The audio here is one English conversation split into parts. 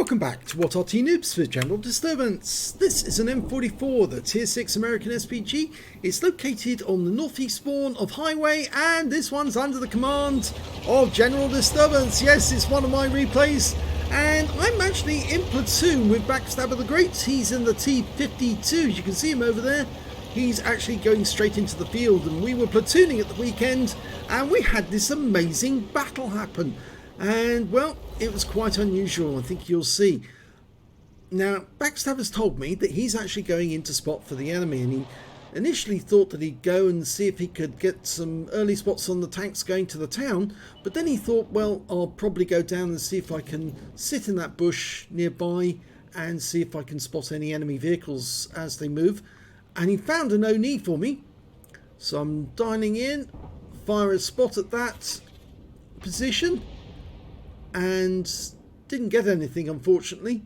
Welcome back to what Arty Noobs for General Disturbance. This is an M44, the Tier 6 American SPG. It's located on the northeast spawn of Highway, and this one's under the command of General Disturbance. Yes, it's one of my replays, and I'm actually in platoon with Backstabber the Great. He's in the T-52, as you can see him over there. He's actually going straight into the field, and we were platooning at the weekend, and we had this amazing battle happen. And, well, it was quite unusual, I think you'll see. Now, Backstabber's told me that he's actually going into spot for the enemy, and he initially thought that he'd go and see if he could get some early spots on the tanks going to the town, but then he thought, well, I'll probably go down and see if I can sit in that bush nearby and see if I can spot any enemy vehicles as they move. And he found an ONE for me, so I'm dialing in, fire a spot at that position, and didn't get anything, unfortunately.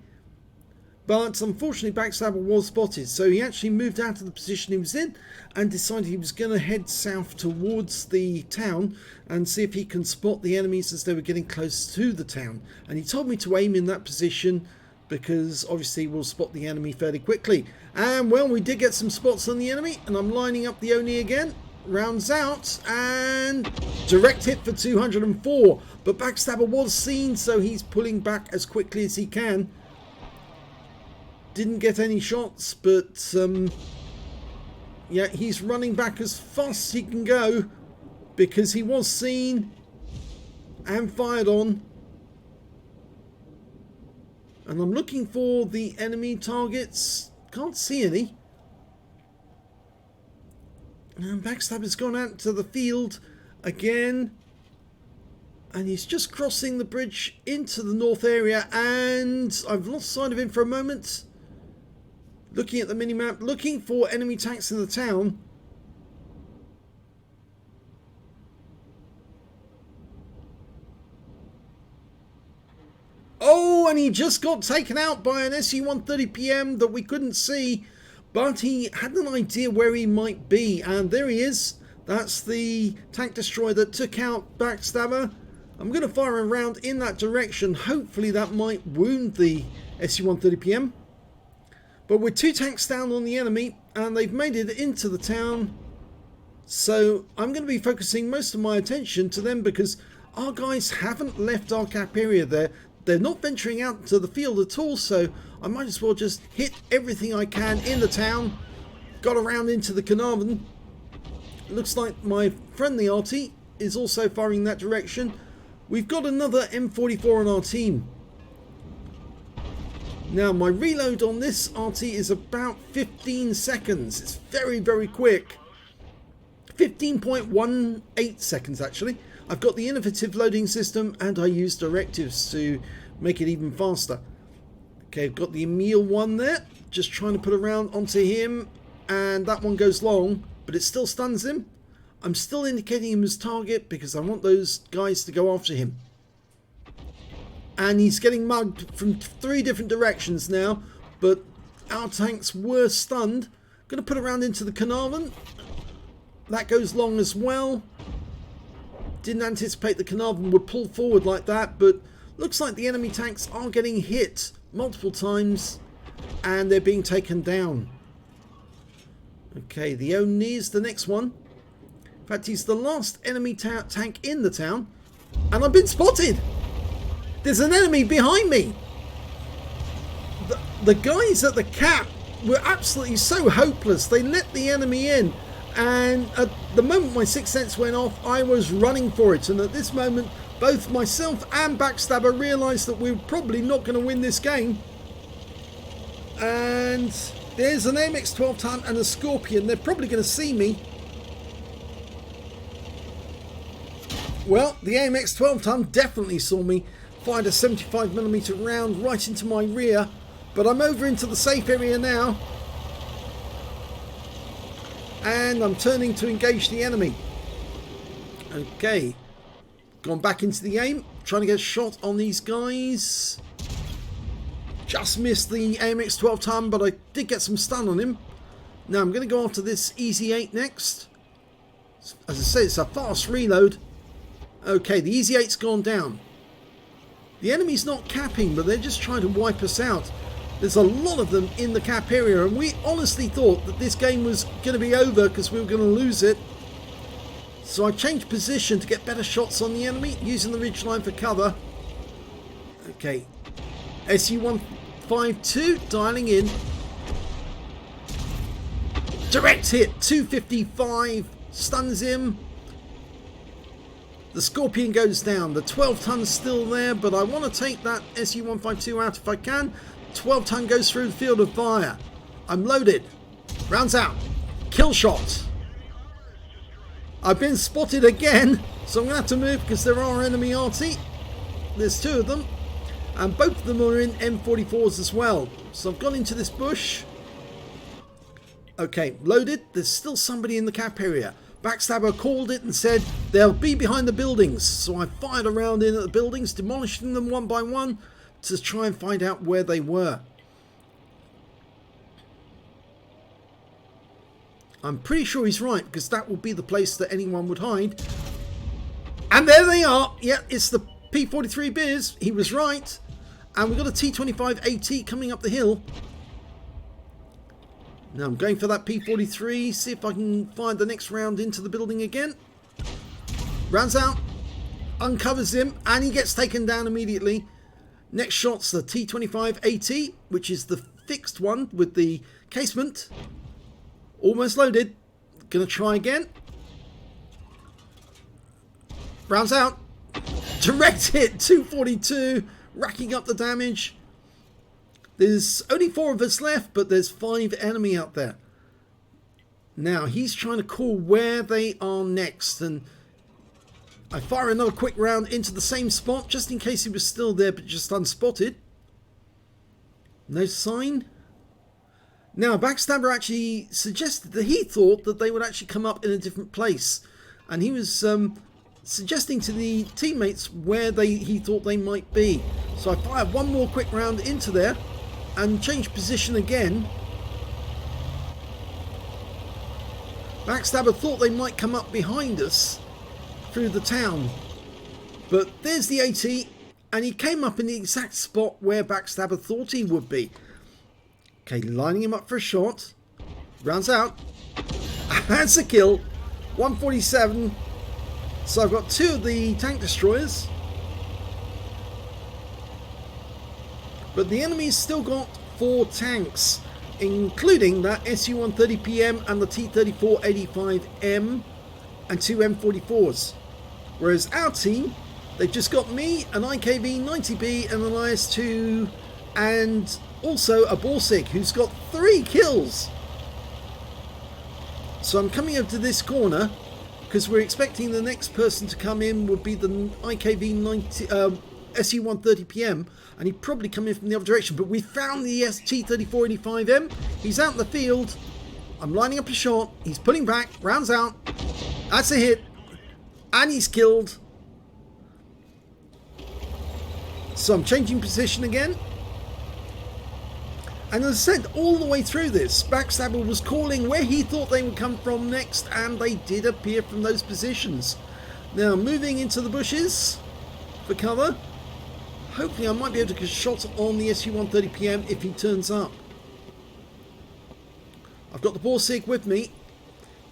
But unfortunately Backstabber was spotted, so he actually moved out of the position he was in and decided he was going to head south towards the town and see if he can spot the enemies as they were getting close to the town. And he told me to aim in that position because obviously we'll spot the enemy fairly quickly. And well, we did get some spots on the enemy, and I'm lining up the ONE again. Rounds out and direct hit for 204, but Backstabber was seen, so he's pulling back as quickly as he can. Didn't get any shots, but yeah, he's running back as fast as he can go because he was seen and fired on. And I'm looking for the enemy targets, can't see any. And Backstabber's gone out to the field again, and he's just crossing the bridge into the north area, and I've lost sight of him for a moment. Looking at the minimap, looking for enemy tanks in the town. Oh, and he just got taken out by an SU-130PM that we couldn't see. But he had an idea where he might be, and there he is. That's the tank destroyer that took out Backstabber. I'm going to fire a round in that direction. Hopefully that might wound the SU-130PM. But we're 2 tanks down on the enemy, and they've made it into the town. So I'm going to be focusing most of my attention to them because our guys haven't left our cap area there. They're not venturing out to the field at all, so I might as well just hit everything I can in the town. Got around into the Carnarvon. Looks like my friendly Arty is also firing that direction. We've got another M44 on our team. Now, my reload on this Arty is about 15 seconds. It's very, very quick. 15.18 seconds, actually. I've got the innovative loading system, and I use directives to make it even faster. Okay, I've got the Emil one there. Just trying to put a round onto him, and that one goes long, but it still stuns him. I'm still indicating him as target because I want those guys to go after him. And he's getting mugged from 3 different directions now, but our tanks were stunned. Going to put a round into the Carnarvon. That goes long as well. Didn't anticipate the Carnarvon would pull forward like that, but looks like the enemy tanks are getting hit multiple times and they're being taken down. Okay, the ONE is the next one. In fact, he's the last enemy tank in the town, and I've been spotted. There's an enemy behind me. The guys at the cap were absolutely so hopeless. They let the enemy in. And at the moment my sixth sense went off, I was running for it. And at this moment, both myself and Backstabber realised that we were probably not going to win this game. And there's an AMX 12 ton and a Scorpion. They're probably going to see me. Well, the AMX 12 ton definitely saw me. Fired a 75mm round right into my rear. But I'm over into the safe area now. And I'm turning to engage the enemy. Okay. Gone back into the aim. Trying to get a shot on these guys. Just missed the AMX 12 ton, but I did get some stun on him. Now I'm going to go after this Easy 8 next. As I say, it's a fast reload. Okay, the Easy 8's gone down. The enemy's not capping, but they're just trying to wipe us out. There's a lot of them in the cap area, and we honestly thought that this game was going to be over because we were going to lose it. So I changed position to get better shots on the enemy, using the ridgeline for cover. Okay, SU-152 dialing in. Direct hit, 255, stuns him. The Scorpion goes down. The 12-ton's still there, but I want to take that SU-152 out if I can. 12-ton goes through the field of fire. I'm loaded. Rounds out. Kill shot. I've been spotted again, so I'm going to have to move because there are enemy Arty. There's two of them, and both of them are in M44s as well. So I've gone into this bush. Okay, loaded. There's still somebody in the cap area. Backstabber called it and said they'll be behind the buildings. So I fired around in at the buildings, demolishing them one by one to try and find out where they were. I'm pretty sure he's right, because that will be the place that anyone would hide. And there they are. Yeah, it's the P43 Beers. He was right. And we've got a T25 AT coming up the hill. Now I'm going for that P43. See if I can find the next round into the building again. Rounds out. Uncovers him. And he gets taken down immediately. Next shot's the T25 AT, which is the fixed one with the casement. Almost loaded. Gonna try again. Rounds out. Direct hit. 242. Racking up the damage. There's only 4 of us left, but there's 5 enemy out there. Now he's trying to call where they are next, and I fire another quick round into the same spot just in case he was still there but just unspotted. No sign. Now Backstabber actually suggested that he thought that they would actually come up in a different place, and he was suggesting to the teammates where he thought they might be. So I fired one more quick round into there and changed position again. Backstabber thought they might come up behind us through the town, but there's the AT, and he came up in the exact spot where Backstabber thought he would be. Okay, lining him up for a shot. Rounds out. That's a kill. 147. So I've got 2 of the tank destroyers. But the enemy's still got 4 tanks, including that SU-130PM and the T-34-85M and 2 M44s. Whereas our team, they've just got me, an IKV-90B and an IS-2, and also a Borsig who's got 3 kills. So I'm coming over to this corner because we're expecting the next person to come in would be the IKV-90 SU-130PM, and he'd probably come in from the other direction. But we found the T-34-85M. He's out in the field. I'm lining up a shot. He's pulling back. Rounds out. That's a hit. And he's killed. So I'm changing position again. And as I said, all the way through this, Backstabber was calling where he thought they would come from next, and they did appear from those positions. Now moving into the bushes for cover. Hopefully I might be able to get a shot on the SU-130PM if he turns up. I've got the Borsig with me.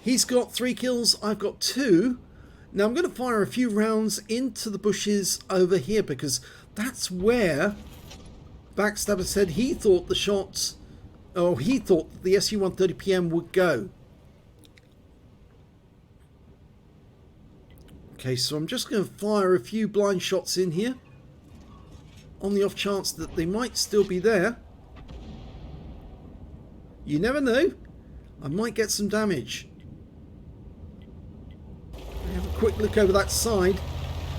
He's got 3 kills, I've got 2. Now I'm going to fire a few rounds into the bushes over here, because that's where Backstabber said he thought the shots, or he thought the SU-130PM would go. Okay, so I'm just going to fire a few blind shots in here, on the off chance that they might still be there. You never know. I might get some damage. Have a quick look over that side.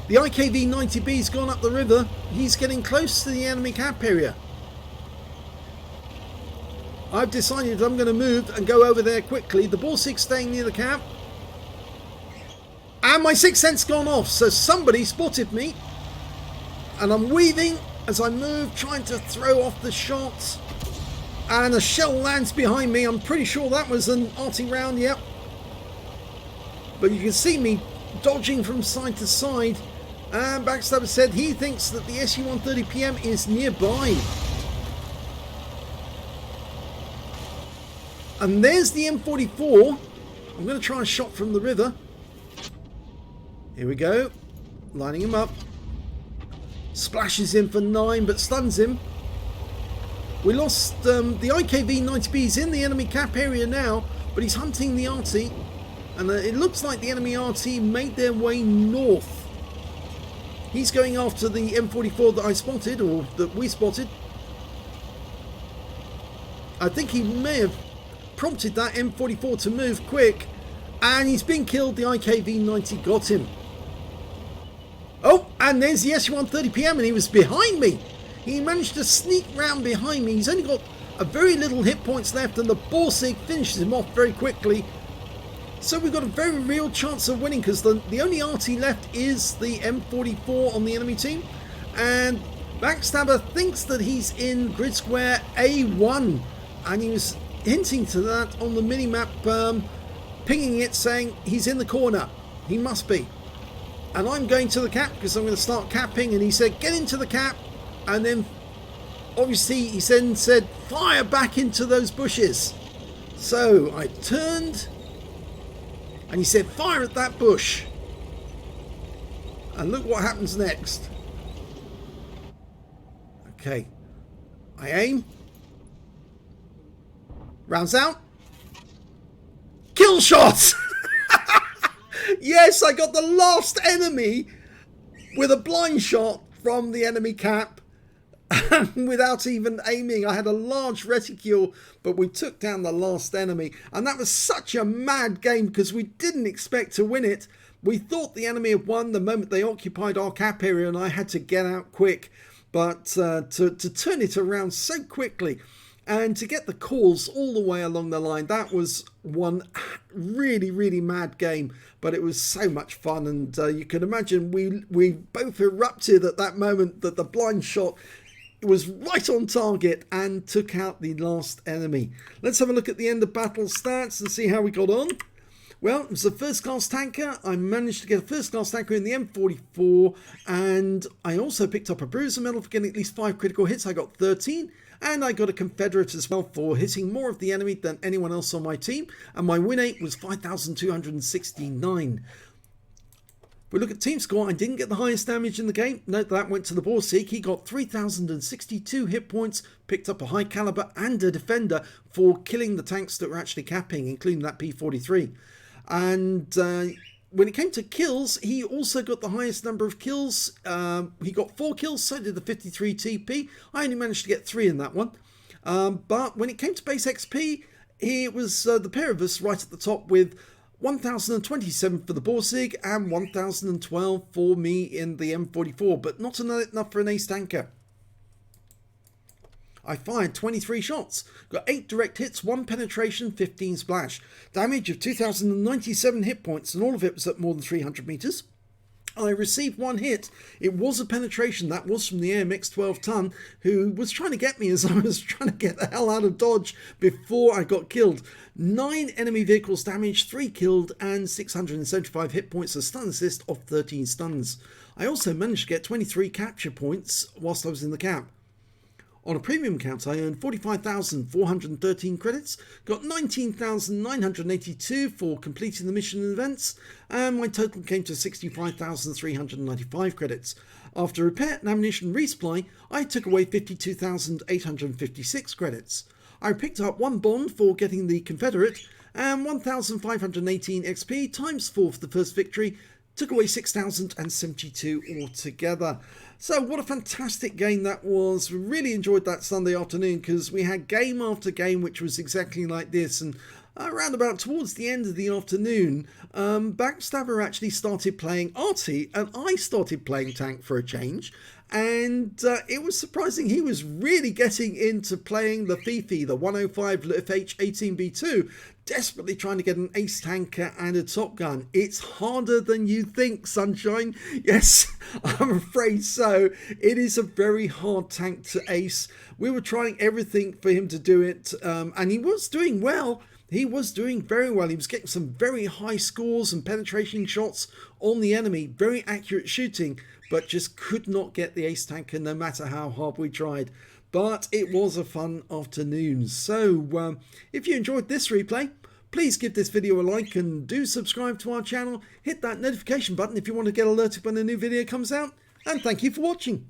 The IKV-90B's gone up the river. He's getting close to the enemy cap area. I've decided I'm going to move and go over there quickly. The Borsig's staying near the cap. And my 6th sense gone off, so somebody spotted me. And I'm weaving as I move, trying to throw off the shot. And a shell lands behind me. I'm pretty sure that was an Arty round, yep. But you can see me dodging from side to side. And Backstabber said he thinks that the SU-130PM is nearby. And there's the M44. I'm going to try a shot from the river. Here we go. Lining him up. Splashes him for 9, but stuns him. We lost the IKV-90B. He's in the enemy cap area now, but he's hunting the Arty. And it looks like the enemy Arty made their way north. He's going after the M44 that I spotted, or that we spotted. I think he may have prompted that M44 to move quick, and he's been killed. The IKV-90 got him. Oh, and there's the SU-130PM, and he was behind me. He managed to sneak round behind me. He's only got a very little hit points left, and the Borsig finishes him off very quickly. So we've got a very real chance of winning, because the only Arty left is the M44 on the enemy team, and Backstabber thinks that he's in grid square A1, and he was hinting to that on the minimap, pinging it, saying he's in the corner. He must be. And I'm going to the cap because I'm going to start capping, and he said get into the cap, and then obviously he then said fire back into those bushes. So I turned and he said fire at that bush, and look what happens next. Okay, I aim, rounds out, kill shot. Yes, I got the last enemy with a blind shot from the enemy cap without even aiming. I had a large reticule, but we took down the last enemy. And that was such a mad game because we didn't expect to win it. We thought the enemy had won the moment they occupied our cap area, and I had to get out quick. But to turn it around so quickly and to get the calls all the way along the line, that was one really, really mad game. But it was so much fun, and you can imagine we both erupted at that moment that the blind shot was right on target and took out the last enemy. Let's have a look at the end of battle stats and see how we got on. Well, it was a first class tanker. I managed to get a first class tanker in the M44, and I also picked up a bruiser medal for getting at least 5 critical hits. I got 13. And I got a Confederate as well for hitting more of the enemy than anyone else on my team. And my win rate was 5,269. If we look at team score, I didn't get the highest damage in the game. Note that went to the Borsig. He got 3,062 hit points, picked up a high caliber and a defender for killing the tanks that were actually capping, including that P43. And when it came to kills, he also got the highest number of kills. He got 4 kills, so did the 53 TP. I only managed to get 3 in that one. But when it came to base XP, it was the pair of us right at the top with 1,027 for the Borsig and 1,012 for me in the M44, but not enough for an ace tanker. I fired 23 shots, got 8 direct hits, 1 penetration, 15 splash. Damage of 2,097 hit points, and all of it was at more than 300 meters. I received 1 hit. It was a penetration. That was from the AMX 12 ton, who was trying to get me as I was trying to get the hell out of dodge before I got killed. 9 enemy vehicles damaged, 3 killed, and 675 hit points, a stun assist of 13 stuns. I also managed to get 23 capture points whilst I was in the cap. On a premium count, I earned 45,413 credits, got 19,982 for completing the mission and events, and my total came to 65,395 credits. After repair and ammunition resupply, I took away 52,856 credits. I picked up 1 bond for getting the Confederate, and 1,518 XP times 4 for the first victory, took away 6,072 altogether. So what a fantastic game that was. We really enjoyed that Sunday afternoon because we had game after game which was exactly like this, and around about towards the end of the afternoon, Backstabber actually started playing Arty and I started playing tank for a change. And it was surprising, he was really getting into playing the Fifi, the 105 FH18B2, desperately trying to get an ace tanker and a top gun. It's harder than you think, Sunshine. Yes, I'm afraid so. It is a very hard tank to ace. We were trying everything for him to do it, and he was doing well, he was doing very well. He was getting some very high scores and penetration shots on the enemy, very accurate shooting, but just could not get the ace tanker no matter how hard we tried. But it was a fun afternoon. So if you enjoyed this replay, please give this video a like and do subscribe to our channel. Hit that notification button if you want to get alerted when a new video comes out. And thank you for watching.